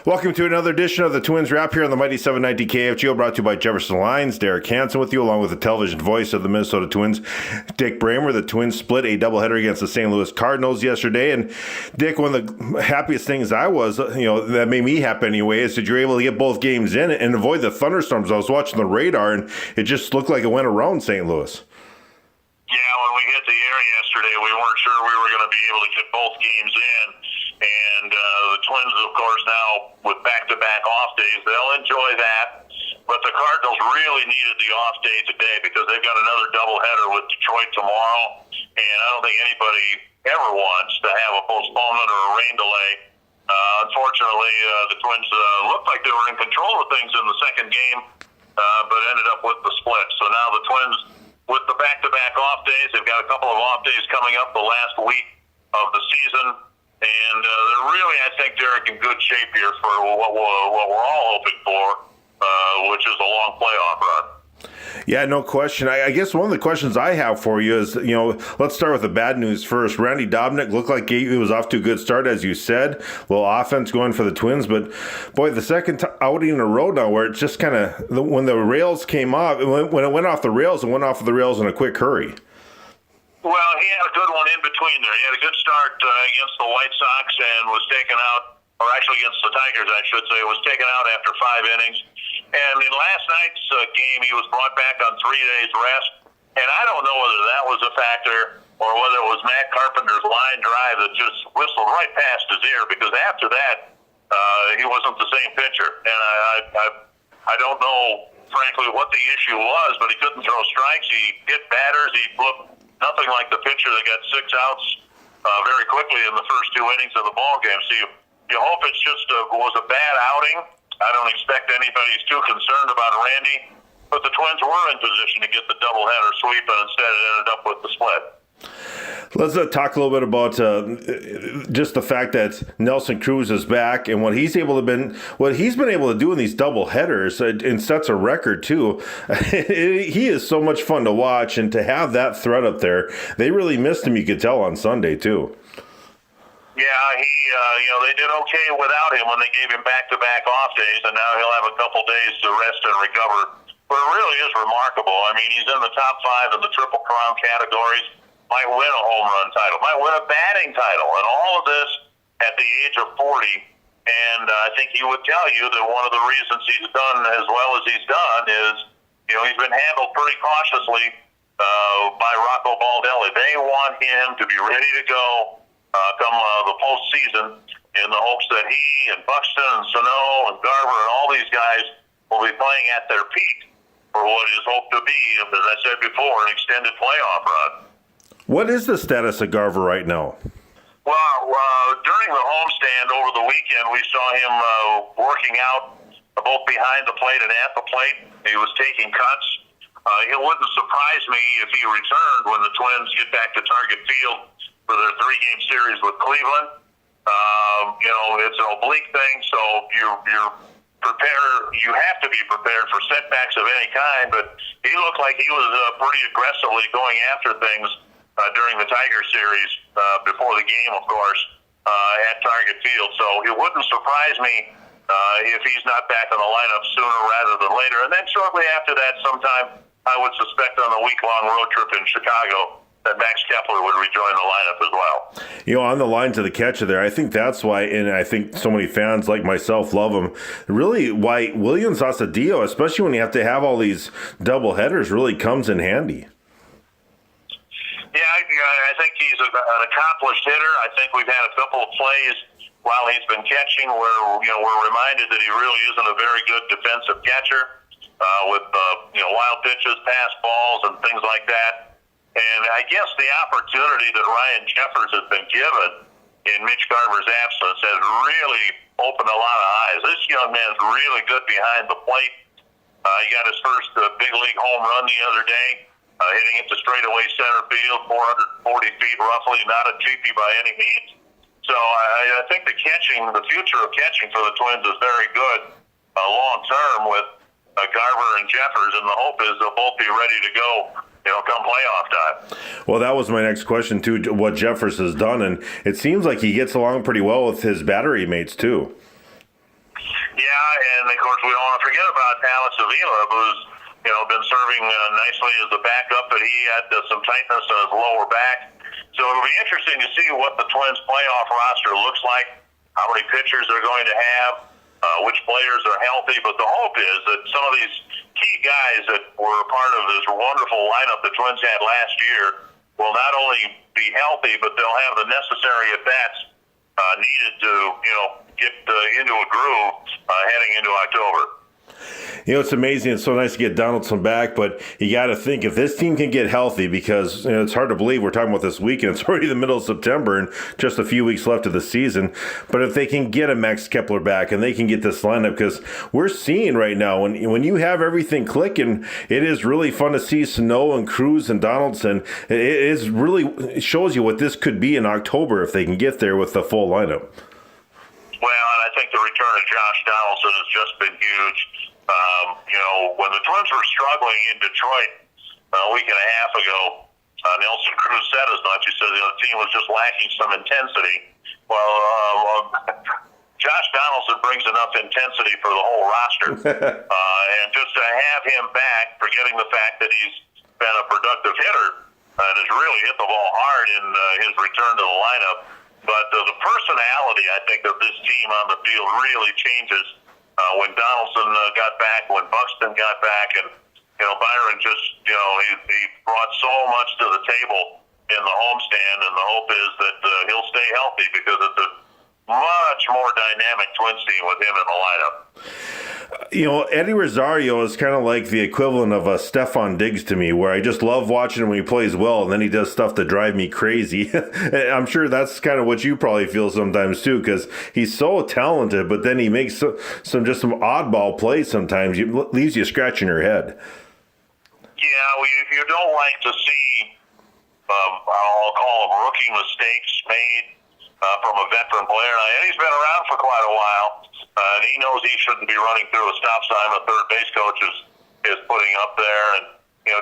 Welcome to another edition of the Twins Wrap here on the Mighty 790 KFGO, brought to you by Jefferson Lines. Derek Hanson with you, along with the television voice of the Minnesota Twins, Dick Bremer. The Twins split a doubleheader against the St. Louis Cardinals yesterday. And Dick, one of the happiest things that made me happy anyway, is that you were able to get both games in and avoid the thunderstorms. I was watching the radar, and it just looked like it went around St. Louis. Yeah, when we hit the air yesterday, we weren't sure we were going to be able to get both games in. And the Twins, of course, now with back-to-back off days, they'll enjoy that. But the Cardinals really needed the off day today because they've got another doubleheader with Detroit tomorrow. And I don't think anybody ever wants to have a postponement or a rain delay. Unfortunately, the Twins looked like they were in control of things in the second game, but ended up with the split. So now the Twins, with the back-to-back off days, they've got a couple of off days coming up the last week of the season. And they're really, I think, Derek, in good shape here for what we're all hoping for, which is a long playoff run. Yeah, no question. I guess one of the questions I have for you is, let's start with the bad news first. Randy Dobnak looked like he was off to a good start, as you said. A little offense going for the Twins. But, boy, the second outing in a row now where it's just kind of, when the rails came off, when it went off the rails, it went off the rails in a quick hurry. Well, he had a good one in between there. He had a good start against the White Sox and was taken out, or actually against the Tigers, I should say, was taken out after 5 innings. And in last night's game, he was brought back on 3 days rest. And I don't know whether that was a factor or whether it was Matt Carpenter's line drive that just whistled right past his ear, because after that, he wasn't the same pitcher. And I don't know, frankly, what the issue was, but he couldn't throw strikes. He hit batters. He looked nothing like the pitcher that got 6 outs very quickly in the first 2 innings of the ball game. So you hope it's just was a bad outing. I don't expect anybody's too concerned about Randy, but the Twins were in position to get the doubleheader sweep, and instead it ended up with the split. Let's talk a little bit about just the fact that Nelson Cruz is back and what he's been able to do in these double headers, and sets a record too. He is so much fun to watch, and to have that threat up there, they really missed him. You could tell on Sunday too. Yeah, they did okay without him when they gave him back-to-back off days, and now he'll have a couple days to rest and recover. But it really is remarkable. I mean, he's in the top 5 in the Triple Crown categories. Might win a home run title, might win a batting title, and all of this at the age of 40. And I think he would tell you that one of the reasons he's done as well as he's done is, he's been handled pretty cautiously by Rocco Baldelli. They want him to be ready to go come the postseason, in the hopes that he and Buxton and Sano and Garver and all these guys will be playing at their peak for what is hoped to be, as I said before, an extended playoff run. What is the status of Garver right now? Well, during the homestand over the weekend, we saw him working out both behind the plate and at the plate. He was taking cuts. It wouldn't surprise me if he returned when the Twins get back to Target Field for their 3-game series with Cleveland. It's an oblique thing, so you're prepared. You have to be prepared for setbacks of any kind, but he looked like he was pretty aggressively going after things during the Tiger series before the game, of course, at Target Field. So it wouldn't surprise me if he's not back in the lineup sooner rather than later. And then shortly after that, sometime, I would suspect on a week-long road trip in Chicago, that Max Kepler would rejoin the lineup as well. On the line to the catcher there, I think that's why, and I think so many fans like myself love him, really why Williams Asadillo, especially when you have to have all these double headers, really comes in handy. Yeah, I think he's an accomplished hitter. I think we've had a couple of plays while he's been catching where we're reminded that he really isn't a very good defensive catcher with wild pitches, pass balls, and things like that. And I guess the opportunity that Ryan Jeffers has been given in Mitch Garver's absence has really opened a lot of eyes. This young man's really good behind the plate. He got his first big league home run the other day, hitting it to straightaway center field, 440 feet roughly, not a cheapie by any means. So I think the future of catching for the Twins is very good long term with Garver and Jeffers, and the hope is they'll both be ready to go come playoff time. Well, that was my next question, too, what Jeffers has done, and it seems like he gets along pretty well with his battery mates, too. Yeah, and of course we don't want to forget about Alex Avila, who's been serving nicely as a backup, but he had some tightness on his lower back. So it'll be interesting to see what the Twins' playoff roster looks like, how many pitchers they're going to have, which players are healthy. But the hope is that some of these key guys that were a part of this wonderful lineup the Twins had last year will not only be healthy, but they'll have the necessary at-bats needed to get into a groove heading into October. It's amazing. It's so nice to get Donaldson back, but you got to think if this team can get healthy, because it's hard to believe we're talking about this weekend. It's already the middle of September and just a few weeks left of the season. But if they can get a Max Kepler back and they can get this lineup, because we're seeing right now when you have everything clicking, it is really fun to see Sano and Cruz and Donaldson. It shows you what this could be in October if they can get there with the full lineup. Well, and I think the return of Josh Donaldson has just been huge. When the Twins were struggling in Detroit a week and a half ago, Nelson Cruz said as much. He said the team was just lacking some intensity. Well, Josh Donaldson brings enough intensity for the whole roster. And just to have him back, forgetting the fact that he's been a productive hitter and has really hit the ball hard in his return to the lineup. But the personality, I think, of this team on the field really changes when Donaldson got back, when Buxton got back, and Byron just he brought so much to the table in the homestand, and the hope is that he'll stay healthy because it's a much more dynamic Twins team with him in the lineup. Eddie Rosario is kind of like the equivalent of a Stephon Diggs to me, where I just love watching him when he plays well, and then he does stuff that drive me crazy. I'm sure that's kind of what you probably feel sometimes too, because he's so talented, but then he makes some oddball plays sometimes. It leaves you scratching your head. Yeah, you don't like to see, I'll call them rookie mistakes made from a veteran player. Now, Eddie's been around for quite a while, and he knows he shouldn't be running through a stop sign the third base coach is putting up there. And,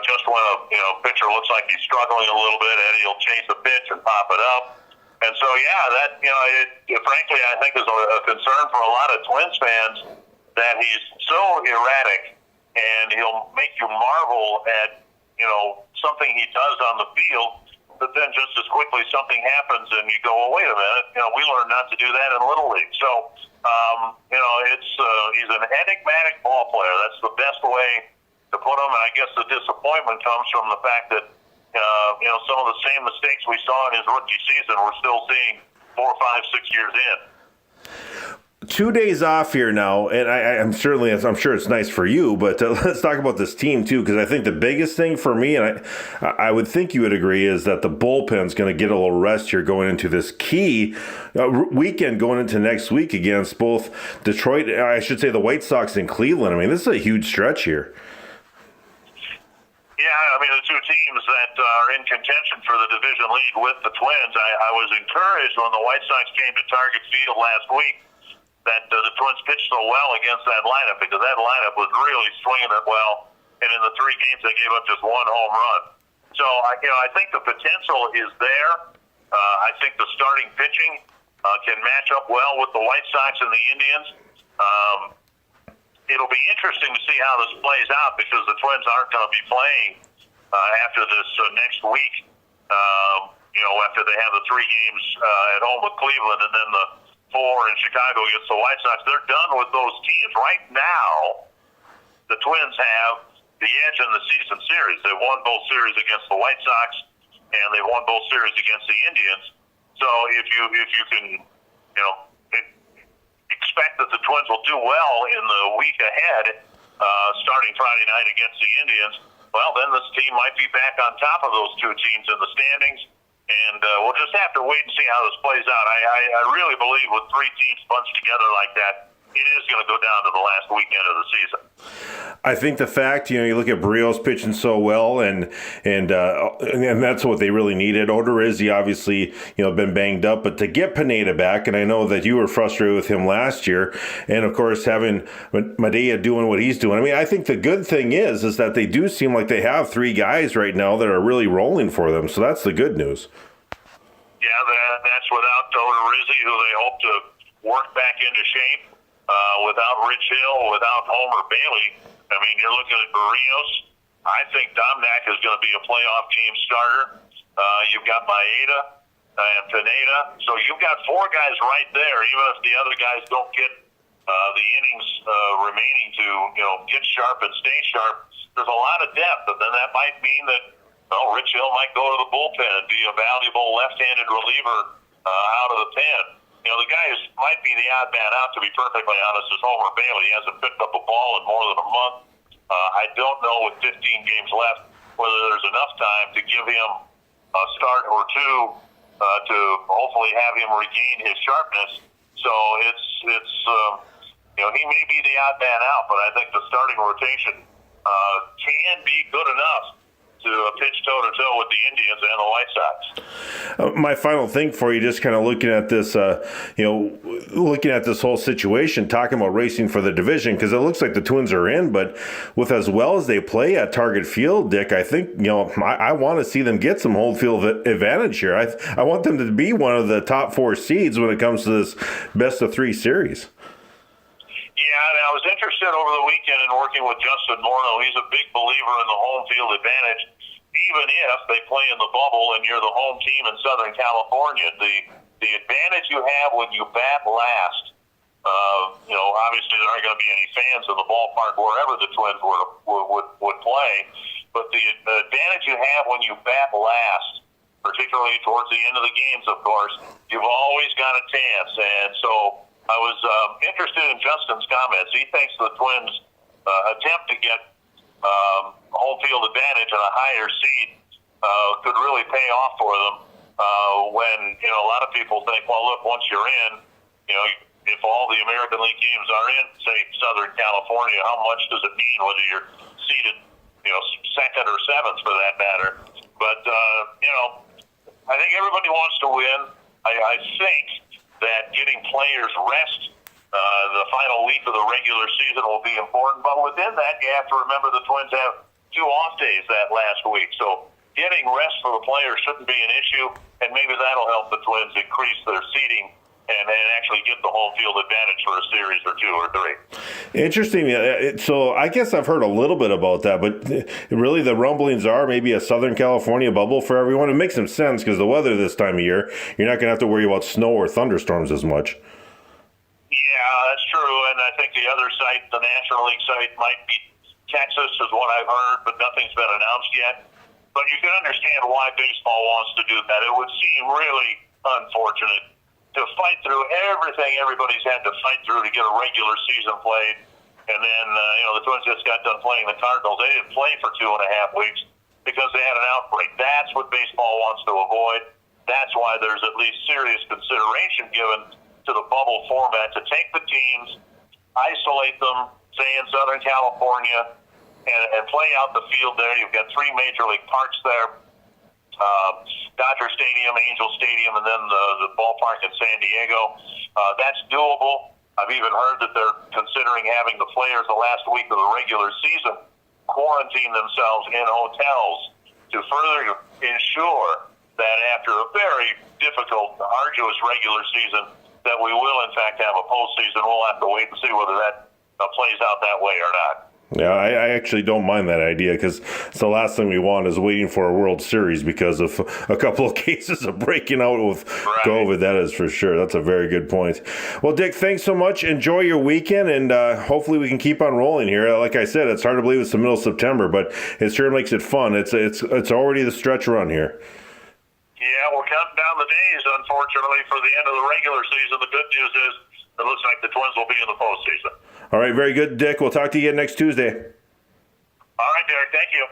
just when a pitcher looks like he's struggling a little bit, Eddie will chase the pitch and pop it up. And so, yeah, that, frankly, I think is a concern for a lot of Twins fans that he's so erratic, and he'll make you marvel at, something he does on the field. But then just as quickly something happens and you go, well, wait a minute, we learned not to do that in Little League. So, he's an enigmatic ball player. That's the best way to put him. And I guess the disappointment comes from the fact that, some of the same mistakes we saw in his rookie season, we're still seeing 4, 5, 6 years in. 2 days off here now, and I'm sure it's nice for you, but let's talk about this team too, because I think the biggest thing for me, and I would think you would agree, is that the bullpen's going to get a little rest here going into this key weekend, going into next week against both Detroit, I should say the White Sox and Cleveland. I mean, this is a huge stretch here. Yeah, the two teams that are in contention for the division lead with the Twins. I was encouraged when the White Sox came to Target Field last week that the Twins pitched so well against that lineup, because that lineup was really swinging it well, and in the 3 games they gave up just 1 home run. So I think the potential is there. I think the starting pitching can match up well with the White Sox and the Indians. It'll be interesting to see how this plays out, because the Twins aren't going to be playing after this next week. After they have the 3 games at home with Cleveland and then the 4 in Chicago against the White Sox. They're done with those teams. Right now, the Twins have the edge in the season series. They won both series against the White Sox, and they won both series against the Indians. So if you can, expect that the Twins will do well in the week ahead, starting Friday night against the Indians, well, then this team might be back on top of those 2 teams in the standings. And we'll just have to wait and see how this plays out. I really believe with 3 teams bunched together like that, it is going to go down to the last weekend of the season. I think the fact, you look at Barrios pitching so well, and that's what they really needed. Odorizzi obviously, been banged up, but to get Pineda back, and I know that you were frustrated with him last year, and of course having Medea doing what he's doing. I think the good thing is that they do seem like they have 3 guys right now that are really rolling for them. So that's the good news. Yeah, that's without Odorizzi, who they hope to work back into shape. without Rich Hill, without Homer Bailey. I mean, you're looking at Barrios. I think Domnak is going to be a playoff game starter. You've got Maeda and Pineda. So you've got four guys right there, even if the other guys don't get the innings remaining to get sharp and stay sharp. There's a lot of depth, and then that might mean that Rich Hill might go to the bullpen and be a valuable left-handed reliever out of the pen. The guy who might be the odd man out, to be perfectly honest, is Homer Bailey. He hasn't picked up a ball in more than a month. I don't know with 15 games left whether there's enough time to give him a start or two to hopefully have him regain his sharpness. So he may be the odd man out, but I think the starting rotation can be good enough to pitch toe-to-toe with the Indians and the White Sox. My final thing for you, just kind of looking at this, looking at this whole situation, talking about racing for the division, because it looks like the Twins are in, but with as well as they play at Target Field, Dick, I think, I want to see them get some home field advantage here. I want them to be one of the top four seeds when it comes to this best-of-3 series. Yeah, and I was interested over the weekend in working with Justin Morneau. He's a big believer in the home field advantage, even if they play in the bubble and you're the home team in Southern California. The advantage you have when you bat last, obviously there aren't going to be any fans in the ballpark wherever the Twins would play, but the advantage you have when you bat last, particularly towards the end of the games, of course, you've always got a chance. And so I was interested in Justin's comments. He thinks the Twins' attempt to get home field advantage and a higher seed could really pay off for them when, a lot of people think, well, look, once you're in, if all the American League games are in, say, Southern California, how much does it mean whether you're seeded, second or seventh for that matter? But, I think everybody wants to win. I think that getting players rest the final week of the regular season will be important. But within that, you have to remember the Twins have 2 off days that last week. So getting rest for the players shouldn't be an issue, and maybe that'll help the Twins increase their seeding and actually get the home field advantage for a series or 2 or 3. Interesting. So I guess I've heard a little bit about that, but really the rumblings are maybe a Southern California bubble for everyone. It makes some sense because the weather this time of year, you're not going to have to worry about snow or thunderstorms as much. Yeah, that's true. And I think the other site, the National League site, might be Texas is what I've heard, but nothing's been announced yet. But you can understand why baseball wants to do that. It would seem really unfortunate to fight through everything everybody's had to fight through to get a regular season played. And then, the Twins just got done playing the Cardinals. They didn't play for 2.5 weeks because they had an outbreak. That's what baseball wants to avoid. That's why there's at least serious consideration given to the bubble format to take the teams, isolate them, say in Southern California, and play out the field there. You've got 3 major league parks there. Dodger Stadium, Angel Stadium, and then the ballpark in San Diego. That's doable. I've even heard that they're considering having the players the last week of the regular season quarantine themselves in hotels to further ensure that after a very difficult, arduous regular season, that we will in fact have a postseason. We'll have to wait and see whether that plays out that way or not. Yeah, I actually don't mind that idea because it's the last thing we want is waiting for a World Series because of a couple of cases of breaking out with COVID. That is for sure. That's a very good point. Well, Dick, thanks so much. Enjoy your weekend, and hopefully we can keep on rolling here. Like I said, it's hard to believe it's the middle of September, but it sure makes it fun. It's already the stretch run here. Yeah, we're counting down the days, unfortunately, for the end of the regular season. The good news is it looks like the Twins will be in the postseason. All right, very good, Dick. We'll talk to you again next Tuesday. All right, Derek. Thank you.